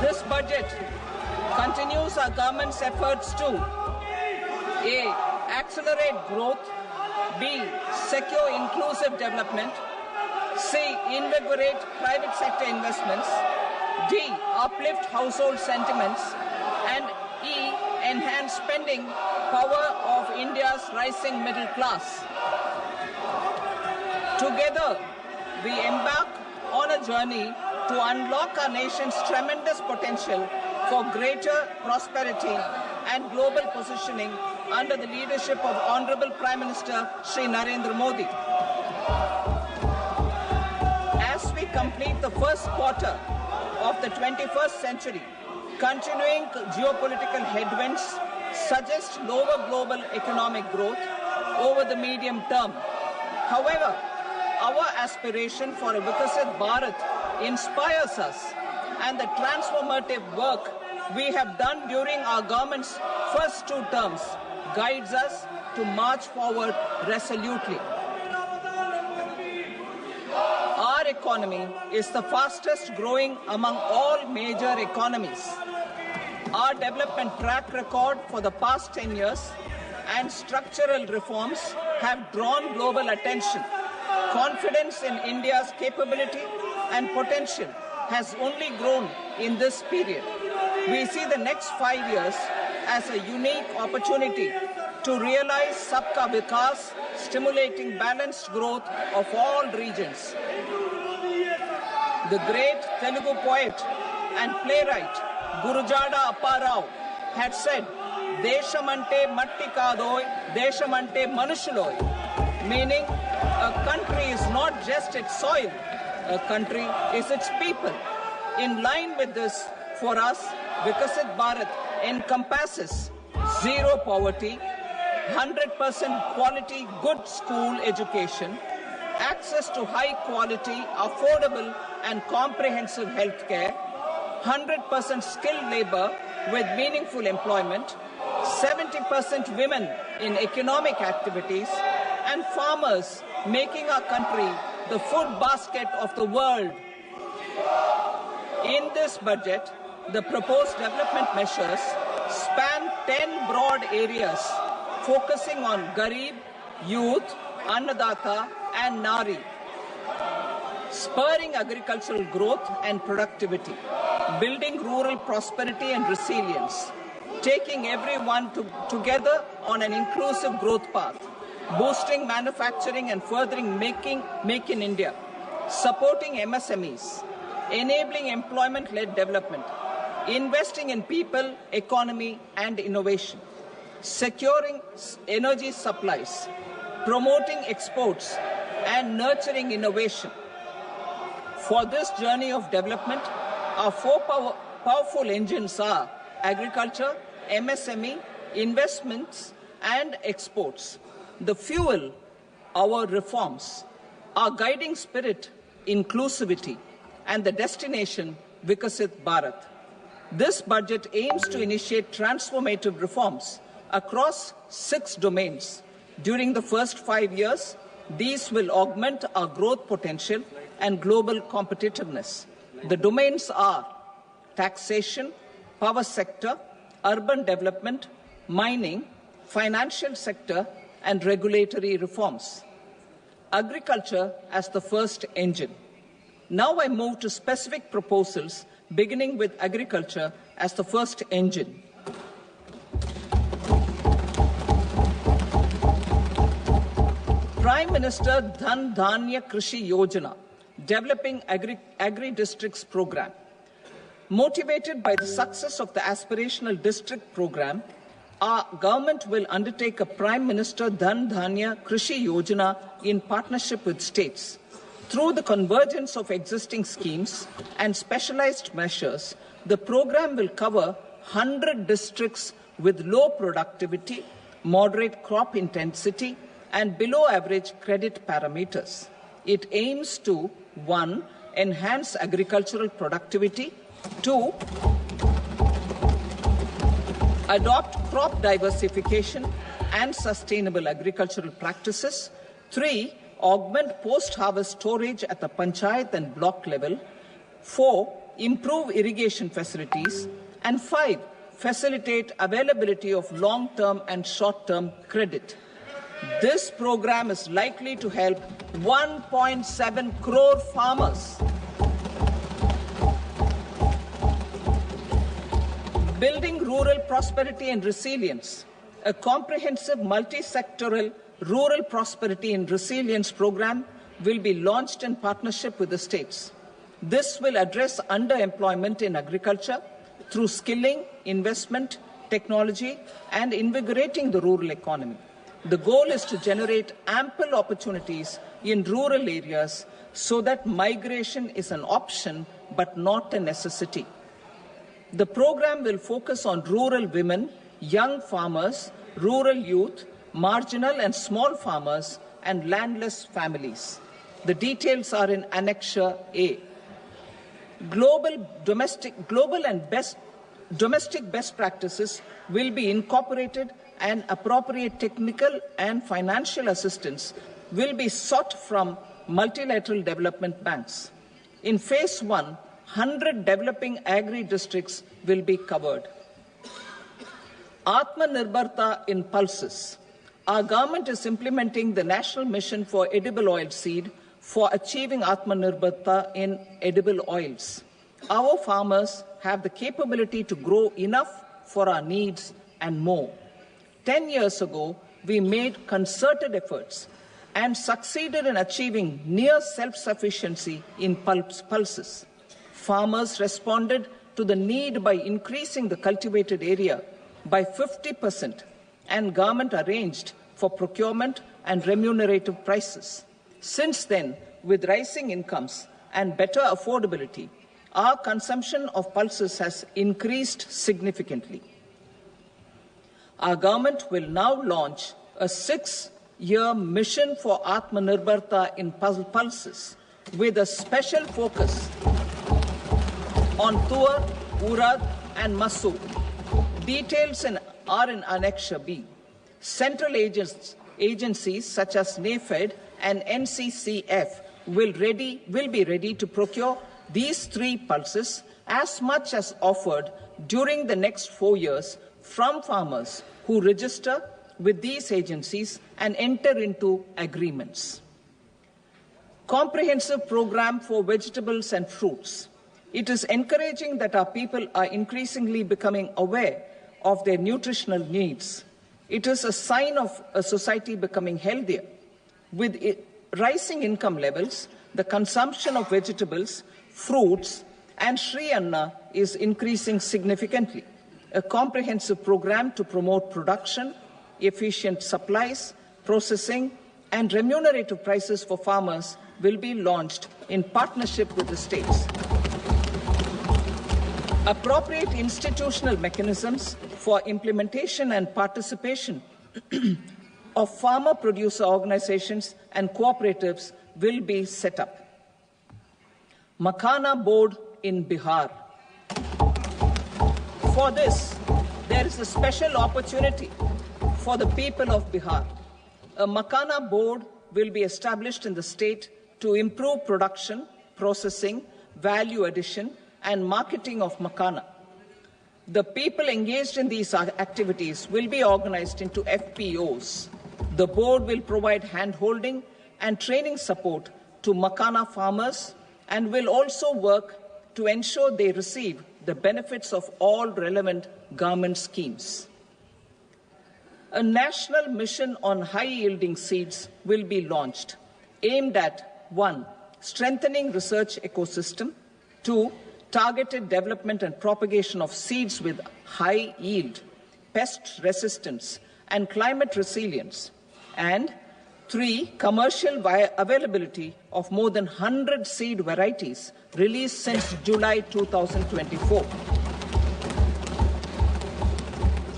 This budget continues our government's efforts to A. Accelerate growth, B. Secure inclusive development, C. Invigorate private sector investments, D. Uplift household sentiments, and E. Enhance spending power of India's rising middle class. Together, we embark on a journey to unlock our nation's tremendous potential for greater prosperity and global positioning under the leadership of Honorable Prime Minister Shri Narendra Modi. As we complete the first quarter of the 21st century, continuing geopolitical headwinds suggest lower global economic growth over the medium term. However, our aspiration for a Vikasit Bharat inspires us, and the transformative work we have done during our government's first 2 terms guides us to march forward resolutely. Our economy is the fastest growing among all major economies. Our development track record for the past 10 years and structural reforms have drawn global attention. Confidence in India's capability and potential has only grown in this period. We see the next 5 years as a unique opportunity to realize Sabka Vikas, stimulating balanced growth of all regions. The great Telugu poet and playwright Gurujada Apparao had said, "Deshamante matti kadoy, deshamante manushuloy," meaning a country is not just its soil, a country is its people. In line with this, for us, Vikasit Bharat encompasses zero poverty, 100% quality good school education, access to high quality, affordable and comprehensive health care, 100% skilled labor with meaningful employment, 70% women in economic activities, and farmers making our country the food basket of the world. In this budget, the proposed development measures span 10 broad areas, focusing on Garib, youth, Annadata, and Nari, spurring agricultural growth and productivity, building rural prosperity and resilience, taking everyone together on an inclusive growth path, boosting manufacturing and furthering Make in India, supporting MSMEs, enabling employment-led development, investing in people, economy, and innovation, securing energy supplies, promoting exports, and nurturing innovation. For this journey of development, our 4 powerful engines are agriculture, MSME, investments, and exports. The fuel, our reforms, our guiding spirit, inclusivity, and the destination, Vikasit Bharat. This budget aims to initiate transformative reforms across 6 domains. During the first 5 years, these will augment our growth potential and global competitiveness. The domains are taxation, power sector, urban development, mining, financial sector, and regulatory reforms. Agriculture as the first engine. Now I move to specific proposals, beginning with agriculture as the first engine. Prime Minister Dhan Dhanya Krishi Yojana, developing agri-districts program. Motivated by the success of the aspirational district program, our government will undertake a Prime Minister Dhan Dhanya Krishi Yojana in partnership with states. Through the convergence of existing schemes and specialized measures, the program will cover 100 districts with low productivity, moderate crop intensity, and below average credit parameters. It aims to 1. Enhance agricultural productivity, 2. Adopt crop diversification and sustainable agricultural practices, 3. Augment post-harvest storage at the panchayat and block level, 4. improve irrigation facilities, and 5, facilitate availability of long-term and short-term credit. This program is likely to help 1.7 crore farmers. Building rural prosperity and resilience. A comprehensive multi-sectoral rural prosperity and resilience program will be launched in partnership with the states. This will address underemployment in agriculture through skilling, investment, technology, and invigorating the rural economy. The goal is to generate ample opportunities in rural areas so that migration is an option but not a necessity. The program will focus on rural women, young farmers, rural youth, marginal and small farmers, and landless families. The details are in Annexure A. Domestic best practices will be incorporated, and appropriate technical and financial assistance will be sought from multilateral development banks. In Phase 1, 100 developing agri-districts will be covered. Atmanirbharta in pulses. Our government is implementing the National Mission for Edible Oilseed for achieving Atmanirbharta in edible oils. Our farmers have the capability to grow enough for our needs and more. 10 years ago, we made concerted efforts and succeeded in achieving near self-sufficiency in pulses. Farmers responded to the need by increasing the cultivated area by 50%, and government arranged for procurement and remunerative prices. Since then, with rising incomes and better affordability, our consumption of pulses has increased significantly. Our government will now launch a 6-year mission for Atmanirbharta in pulses with a special focus on Tuar, Urad and Masoor. Details are in Annexure B. Central agencies such as NAFED and NCCF will be ready to procure these 3 pulses as much as offered during the next 4 years from farmers who register with these agencies and enter into agreements. Comprehensive program for vegetables and fruits. It is encouraging that our people are increasingly becoming aware of their nutritional needs. It is a sign of a society becoming healthier. With rising income levels, the consumption of vegetables, fruits, and Sri Anna is increasing significantly. A comprehensive program to promote production, efficient supplies, processing, and remunerative prices for farmers will be launched in partnership with the states. Appropriate institutional mechanisms for implementation and participation of farmer producer organizations and cooperatives will be set up. Makhana board in Bihar. For this, there is a special opportunity for the people of Bihar. A Makhana board will be established in the state to improve production, processing, value addition, and marketing of Makhana. The people engaged in these activities will be organized into FPOs. The board will provide hand-holding and training support to Makhana farmers and will also work to ensure they receive the benefits of all relevant government schemes. A national mission on high-yielding seeds will be launched, aimed at 1. Strengthening research ecosystem, 2. Targeted development and propagation of seeds with high yield, pest resistance, and climate resilience, and 3. Commercial availability of more than 100 seed varieties released since July 2024.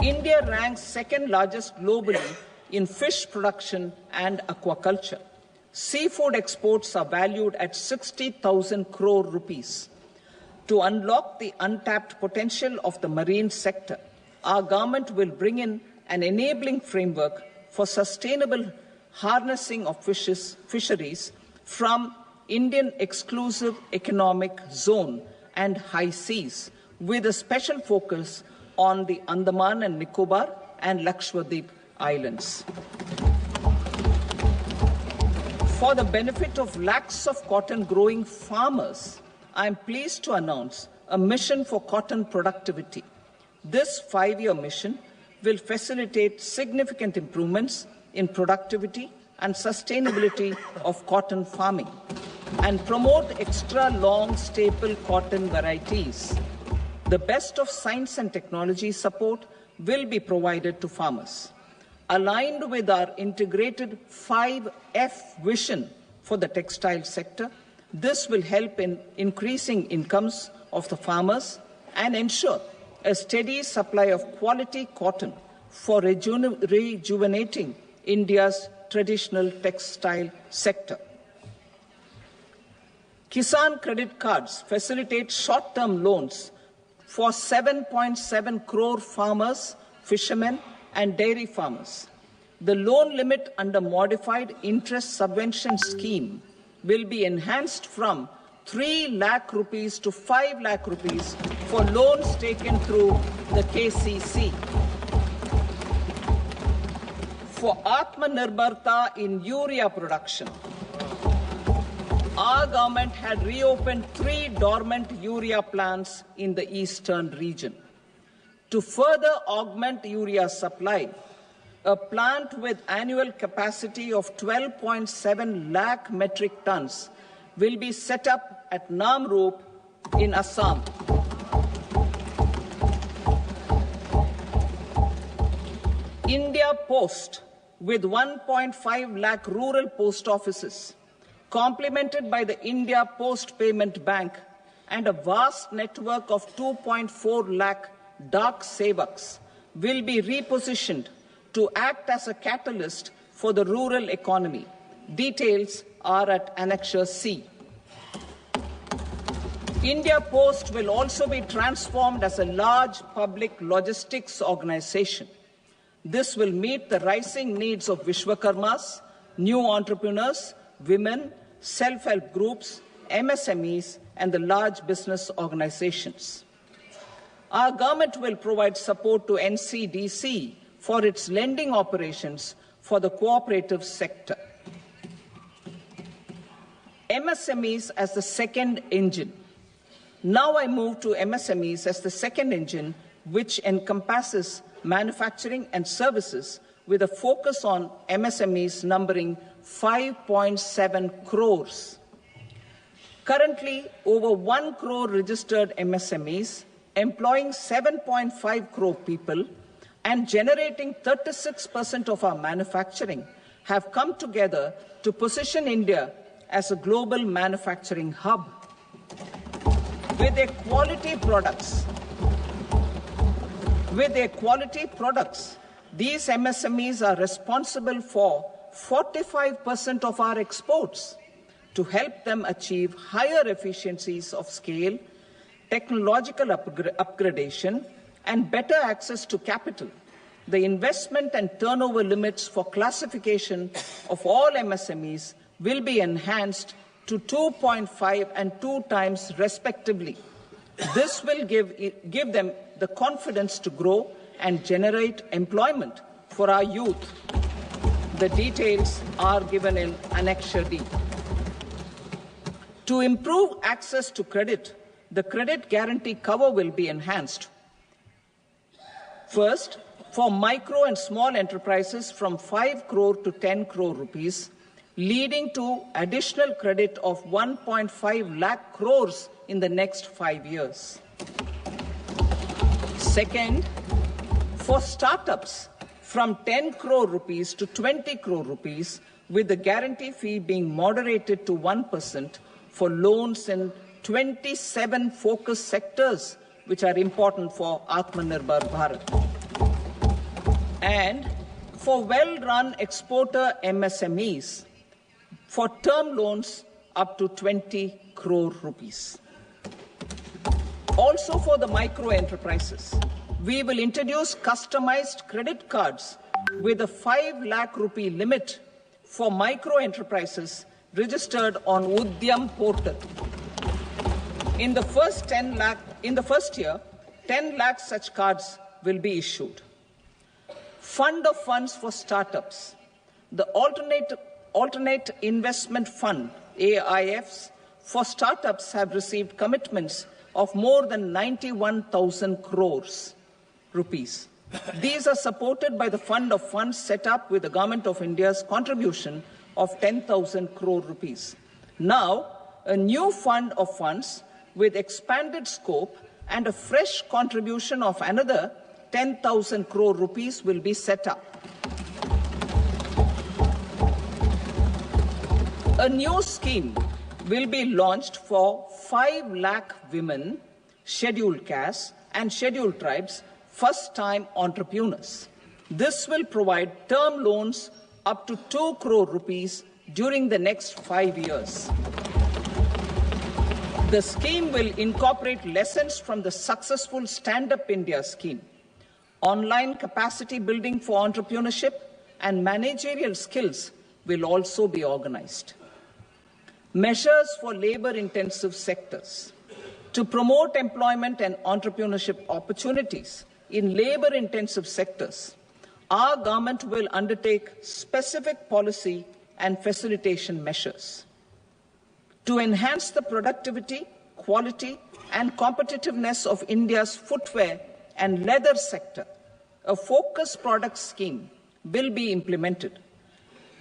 India ranks second largest globally in fish production and aquaculture. Seafood exports are valued at 60,000 crore rupees. To unlock the untapped potential of the marine sector, our government will bring in an enabling framework for sustainable harnessing of fisheries from Indian Exclusive Economic Zone and high seas, with a special focus on the Andaman and Nicobar and Lakshadweep Islands. For the benefit of lakhs of cotton growing farmers, I am pleased to announce a mission for cotton productivity. This 5-year mission will facilitate significant improvements in productivity and sustainability of cotton farming and promote extra long staple cotton varieties. The best of science and technology support will be provided to farmers. Aligned with our integrated 5F vision for the textile sector, this will help in increasing incomes of the farmers and ensure a steady supply of quality cotton for rejuvenating India's traditional textile sector. Kisan credit cards facilitate short-term loans for 7.7 crore farmers, fishermen, and dairy farmers. The loan limit under modified interest subvention scheme will be enhanced from 3 lakh rupees to 5 lakh rupees for loans taken through the KCC. For Atmanirbharta in urea production, our government had reopened 3 dormant urea plants in the eastern region. To further augment urea supply, a plant with annual capacity of 12.7 lakh metric tons will be set up at Namrup in Assam. India Post, with 1.5 lakh rural post offices, complemented by the India Post Payment Bank and a vast network of 2.4 lakh Dak Sevaks, will be repositioned to act as a catalyst for the rural economy. Details are at Annexure C. India Post will also be transformed as a large public logistics organization. This will meet the rising needs of Vishwakarmas, new entrepreneurs, women, self-help groups, MSMEs, and the large business organizations. Our government will provide support to NCDC for its lending operations for the cooperative sector. MSMEs as the second engine. Now I move to MSMEs as the second engine, which encompasses manufacturing and services with a focus on MSMEs numbering 5.7 crores. Currently, over 1 crore registered MSMEs, employing 7.5 crore people and generating 36% of our manufacturing, have come together to position India as a global manufacturing hub. With their quality products, these MSMEs are responsible for 45% of our exports. To help them achieve higher efficiencies of scale, technological upgradation, and better access to capital, the investment and turnover limits for classification of all MSMEs will be enhanced to 2.5 and 2 times respectively. This will give them the confidence to grow and generate employment for our youth. The details are given in Annexure D. To improve access to credit, the credit guarantee cover will be enhanced. First, for micro and small enterprises from 5 crore to 10 crore rupees, leading to additional credit of 1.5 lakh crores in the next 5 years. Second, for startups from 10 crore rupees to 20 crore rupees, with the guarantee fee being moderated to 1% for loans in 27 focus sectors which are important for Atmanirbhar Bharat. And for well-run exporter MSMEs, for term loans up to 20 crore rupees. Also for the micro enterprises, we will introduce customized credit cards with a 5 lakh rupee limit for micro enterprises registered on Udyam portal. In the first year, 10 lakh such cards will be issued. Fund of funds for startups. The alternate investment fund, AIFs, for startups have received commitments of more than 91,000 crores rupees. These are supported by the fund of funds set up with the Government of India's contribution of 10,000 crore rupees. Now, a new fund of funds with expanded scope and a fresh contribution of another 10,000 crore rupees will be set up. A new scheme will be launched for 5 lakh women, scheduled castes and scheduled tribes, first-time entrepreneurs. This will provide term loans up to 2 crore rupees during the next 5 years. The scheme will incorporate lessons from the successful Stand Up India scheme. Online capacity building for entrepreneurship and managerial skills will also be organized. Measures for labor-intensive sectors. To promote employment and entrepreneurship opportunities in labor-intensive sectors, our government will undertake specific policy and facilitation measures. To enhance the productivity, quality, and competitiveness of India's footwear and leather sector, a focused product scheme will be implemented.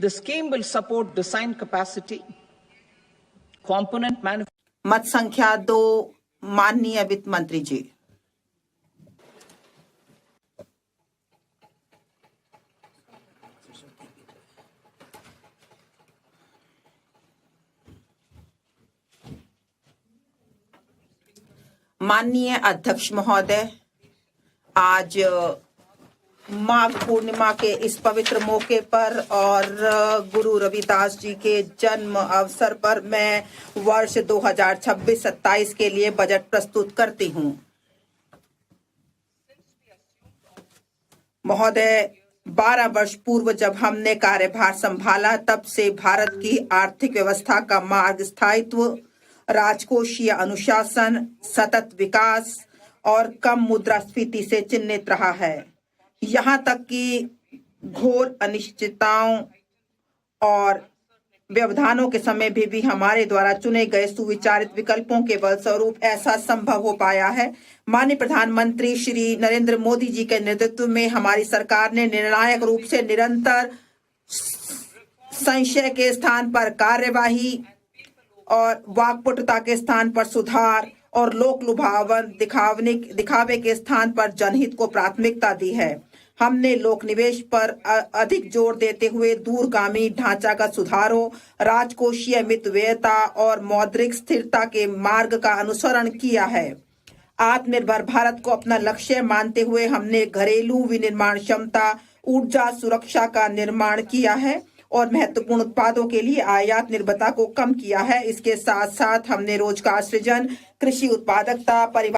The scheme will support design capacity, component manufacturing. मत संख्या 2, माननीय वित्त मंत्री जी। माननीय अध्यक्ष महोदय, आज माघ पूर्णिमा के इस पवित्र मौके पर और गुरु रविदास जी के जन्म अवसर पर मैं वर्ष 2026-27 के लिए बजट प्रस्तुत करती हूं। महोदय, 12 वर्ष पूर्व जब हमने कार्यभार संभाला, तब से भारत की आर्थिक व्यवस्था का मार्ग स्थायित्व, राजकोषीय अनुशासन, सतत विकास और कम मुद्रास्फीति से चिन्हित रहा है। यहाँ तक कि घोर अनिश्चितताओं और व्यवधानों के समय भी हमारे द्वारा चुने गए सुविचारित विकल्पों के बलस्वरूप ऐसा संभव हो पाया है। माननीय प्रधानमंत्री श्री नरेंद्र मोदी जी के नेतृत्व में हमारी सरकार ने निर्णायक रूप से निरंतर संशय के स्थान पर कार्यवाही और वाकपटुता के स्थान पर सुधार और लोक लुभावन दिखावे के स्थान पर जनहित को प्राथमिकता दी है। हमने लोक निवेश पर अधिक जोर देते हुए दूरगामी ढांचागत सुधारों, राजकोषीय मितव्ययता और मौद्रिक स्थिरता के मार्ग का अनुसरण किया है। आत्मनिर्भर भारत को अपना लक्ष्य मानते हुए हमने घरेलू विनिर्माण क्षमता, ऊर्जा सुरक्षा का निर्माण किया है और महत्वपूर्ण उत्पादों के लिए आयात निर्भरता को कम किया है। इसके साथ साथ हमने रोजगार सृजन, कृषि उत्पादकता, परिवहन